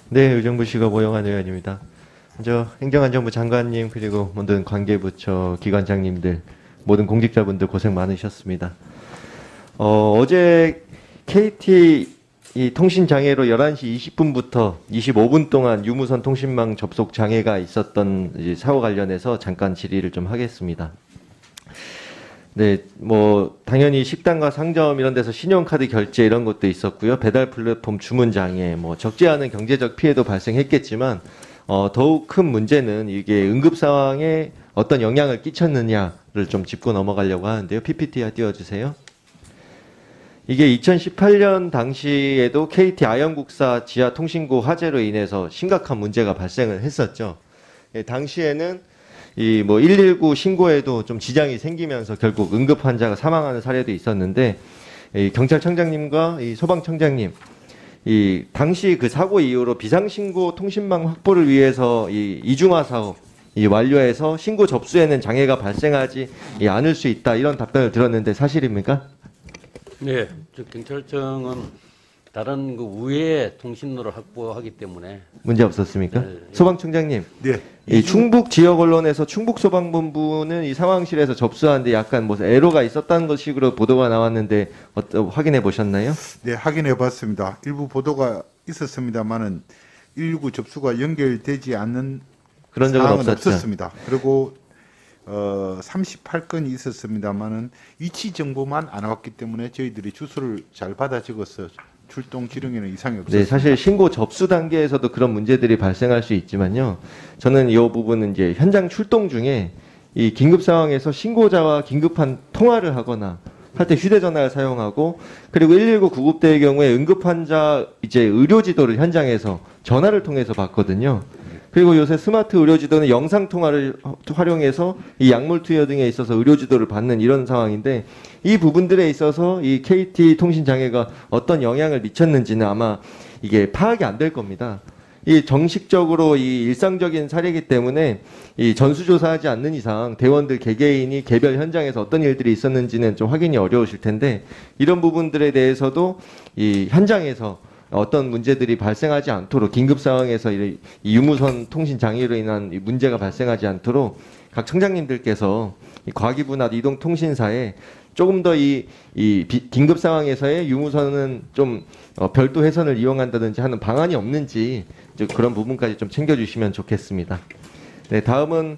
네, 의정부시가 오영환 의원입니다. 먼저 행정안전부 장관님 그리고 모든 관계부처 기관장님들 모든 공직자분들 고생 많으셨습니다. 어제 KT 이 통신 장애로 11시 20분부터 25분 동안 유무선 통신망 접속 장애가 있었던 이제 사고 관련해서 잠깐 질의를 좀 하겠습니다. 네, 뭐 당연히 식당과 상점 이런 데서 신용카드 결제 이런 것도 있었고요. 배달 플랫폼 주문 장애, 뭐 적지 않은 경제적 피해도 발생했겠지만 더욱 큰 문제는 이게 응급 상황에 어떤 영향을 끼쳤느냐를 좀 짚고 넘어가려고 하는데요. PPT 띄워주세요. 이게 2018년 당시에도 KT 아영국사 지하 통신고 화재로 인해서 심각한 문제가 발생을 했었죠. 예, 당시에는 이 뭐 119 신고에도 좀 지장이 생기면서 결국 응급 환자가 사망하는 사례도 있었는데 이 경찰청장님과 이 소방청장님 이 당시 그 사고 이후로 비상신고 통신망 확보를 위해서 이 이중화 사업 이 완료해서 신고 접수에는 장애가 발생하지 않을 수 있다 이런 답변을 들었는데 사실입니까? 네, 경찰청은 다른 그 우회 통신로를 확보하기 때문에 문제 없었습니까? 네, 소방청장님, 네. 이 충북 지역 언론에서 충북 소방본부는 이 상황실에서 접수하는데 약간 뭐 에러가 있었다는 것 식으로 보도가 나왔는데 확인해 보셨나요? 네, 확인해 봤습니다. 일부 보도가 있었습니다만은 119 접수가 연결되지 않는 그런 적은 사항은 없었죠. 없었습니다. 그리고 38건이 있었습니다만은 위치 정보만 안 왔기 때문에 저희들이 주소를 잘 받아 적어서 출동 지령에는 이상이 없었습니다. 네, 사실 신고 접수 단계에서도 그런 문제들이 발생할 수 있지만요. 저는 이 부분은 이제 현장 출동 중에 이 긴급 상황에서 신고자와 긴급한 통화를 하거나 할 때 휴대전화를 사용하고 그리고 119 구급대의 경우에 응급 환자 이제 의료 지도를 현장에서 전화를 통해서 받거든요. 그리고 요새 스마트 의료 지도는 영상 통화를 활용해서 이 약물 투여 등에 있어서 의료 지도를 받는 이런 상황인데 이 부분들에 있어서 이 KT 통신 장애가 어떤 영향을 미쳤는지는 아마 이게 파악이 안 될 겁니다. 이 정식적으로 이 일상적인 사례이기 때문에 이 전수조사하지 않는 이상 대원들 개개인이 개별 현장에서 어떤 일들이 있었는지는 좀 확인이 어려우실 텐데 이런 부분들에 대해서도 이 현장에서 어떤 문제들이 발생하지 않도록 긴급 상황에서 이 유무선 통신 장애로 인한 이 문제가 발생하지 않도록 각 청장님들께서 이 과기부나 이동통신사에 조금 더 긴급 상황에서의 유무선은 좀 별도 회선을 이용한다든지 하는 방안이 없는지 그런 부분까지 좀 챙겨주시면 좋겠습니다. 네, 다음은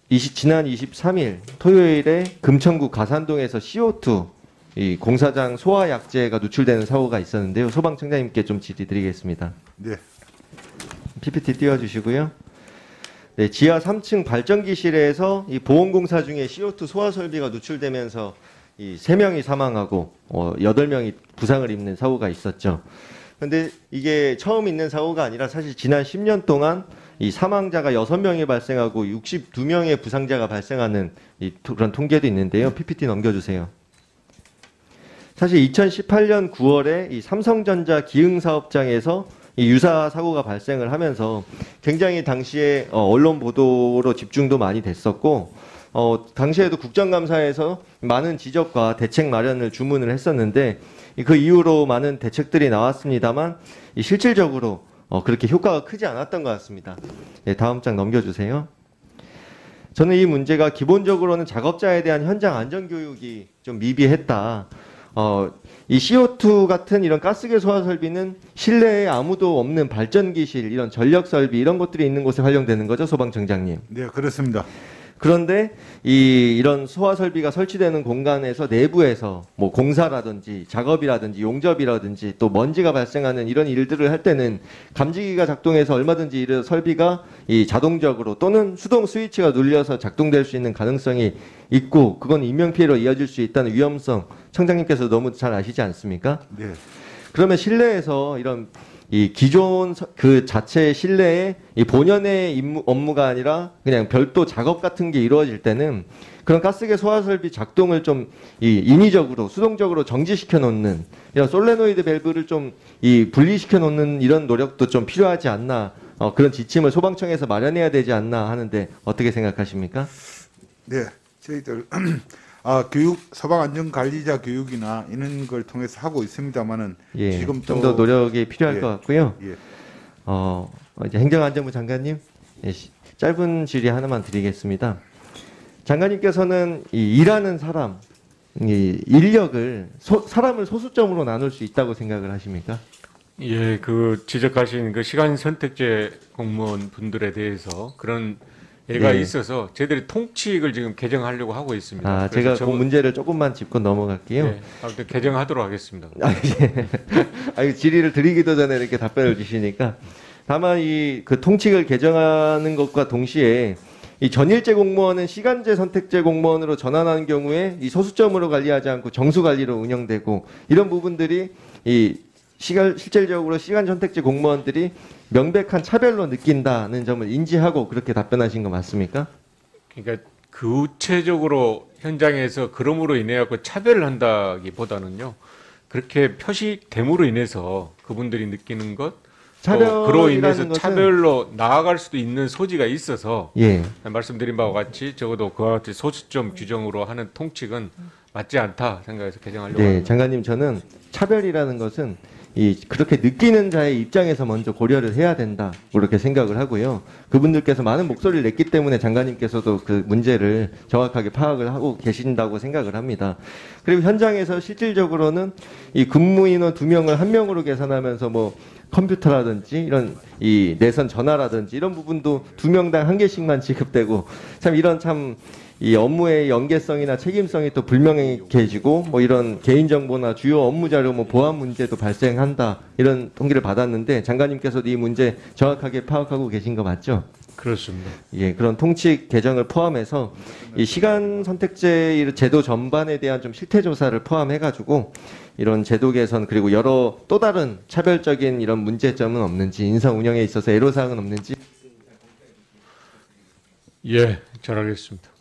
지난 23일 토요일에 금천구 가산동에서 CO2 이 공사장 소화약재가 누출되는 사고가 있었는데요. 소방청장님께 좀 질의드리겠습니다. 네. PPT 띄워주시고요. 네, 지하 3층 발전기실에서 이 보온공사 중에 CO2 소화 설비가 누출되면서 이 3명이 사망하고 8명이 부상을 입는 사고가 있었죠. 그런데 이게 처음 있는 사고가 아니라 사실 지난 10년 동안 이 사망자가 6명이 발생하고 62명의 부상자가 발생하는 그런 통계도 있는데요. PPT 넘겨주세요. 사실 2018년 9월에 이 삼성전자 기흥사업장에서 이 유사 사고가 발생을 하면서 굉장히 당시에 언론 보도로 집중도 많이 됐었고 당시에도 국정감사에서 많은 지적과 대책 마련을 주문을 했었는데 그 이후로 많은 대책들이 나왔습니다만 실질적으로 그렇게 효과가 크지 않았던 것 같습니다. 네, 다음 장 넘겨주세요. 저는 이 문제가 기본적으로는 작업자에 대한 현장 안전 교육이 좀 미비했다. 이 CO2 같은 이런 가스계 소화 설비는 실내에 아무도 없는 발전기실, 이런 전력 설비 이런 것들이 있는 곳에 활용되는 거죠, 소방청장님. 네, 그렇습니다. 그런데 이런 소화 설비가 설치되는 공간에서 내부에서 뭐 공사라든지 작업이라든지 용접이라든지 또 먼지가 발생하는 이런 일들을 할 때는 감지기가 작동해서 얼마든지 이런 설비가 이 자동적으로 또는 수동 스위치가 눌려서 작동될 수 있는 가능성이 있고 그건 인명피해로 이어질 수 있다는 위험성 청장님께서 너무 잘 아시지 않습니까? 네. 그러면 실내에서 이런 이 기존 그 자체 실내에 이 본연의 업무가 아니라 그냥 별도 작업 같은 게 이루어질 때는 그런 가스계 소화 설비 작동을 좀 인위적으로 수동적으로 정지시켜 놓는 이런 솔레노이드 밸브를 좀 분리시켜 놓는 이런 노력도 좀 필요하지 않나 그런 지침을 소방청에서 마련해야 되지 않나 하는데 어떻게 생각하십니까? 네. 저희들 교육 소방안전관리자 교육이나 이런 걸 통해서 하고 있습니다만은 예, 지금 좀 더 노력이 필요할 예, 것 같고요. 예. 이제 행정안전부 장관님, 예, 짧은 질의 하나만 드리겠습니다. 장관님께서는 이 일하는 사람, 이 인력을 사람을 소수점으로 나눌 수 있다고 생각을 하십니까? 예, 그 지적하신 그 시간 선택제 공무원 분들에 대해서 그런 예가 네. 있어서 저희들이 통칙을 지금 개정하려고 하고 있습니다. 아, 그래서 제가 그 문제를 조금만 짚고 넘어갈게요. 예, 아무튼 개정하도록 하겠습니다. 아, 예. 이 질의를 드리기도 전에 이렇게 답변을 주시니까 다만 이 그 통칙을 개정하는 것과 동시에 이 전일제 공무원은 시간제 선택제 공무원으로 전환하는 경우에 이 소수점으로 관리하지 않고 정수 관리로 운영되고 이런 부분들이 이 실질적으로 시간 선택제 공무원들이 명백한 차별로 느낀다는 점을 인지하고 그렇게 답변하신 거 맞습니까? 그러니까 구체적으로 현장에서 그럼으로 인해 갖고 차별을 한다기보다는요. 그렇게 표시됨으로 인해서 그분들이 느끼는 것, 또 그로 인해서 차별이라는 것은 차별로 나아갈 수도 있는 소지가 있어서 예. 말씀드린 바와 같이 적어도 그와 같이 소수점 규정으로 하는 통칙은 맞지 않다 생각해서 개정하려고 네, 합니다. 장관님 저는 차별이라는 것은 그렇게 느끼는 자의 입장에서 먼저 고려를 해야 된다 그렇게 생각을 하고요. 그분들께서 많은 목소리를 냈기 때문에 장관님께서도 그 문제를 정확하게 파악을 하고 계신다고 생각을 합니다. 그리고 현장에서 실질적으로는 이 근무 인원 2명을 1명으로 계산하면서 뭐 컴퓨터라든지 이런 이 내선 전화라든지 이런 부분도 2명당 1개씩만 지급되고 참 이런 이 업무의 연계성이나 책임성이 또 불명확해지고 뭐 이런 개인정보나 주요 업무 자료 뭐 보안 문제도 발생한다 이런 통계를 받았는데 장관님께서도 이 문제 정확하게 파악하고 계신 거 맞죠? 그렇습니다. 예, 그런 통칙 개정을 포함해서 이 시간 선택제 제도 전반에 대한 좀 실태 조사를 포함해가지고 이런 제도 개선 그리고 여러 또 다른 차별적인 이런 문제점은 없는지 인사 운영에 있어서 애로사항은 없는지 예, 잘하겠습니다.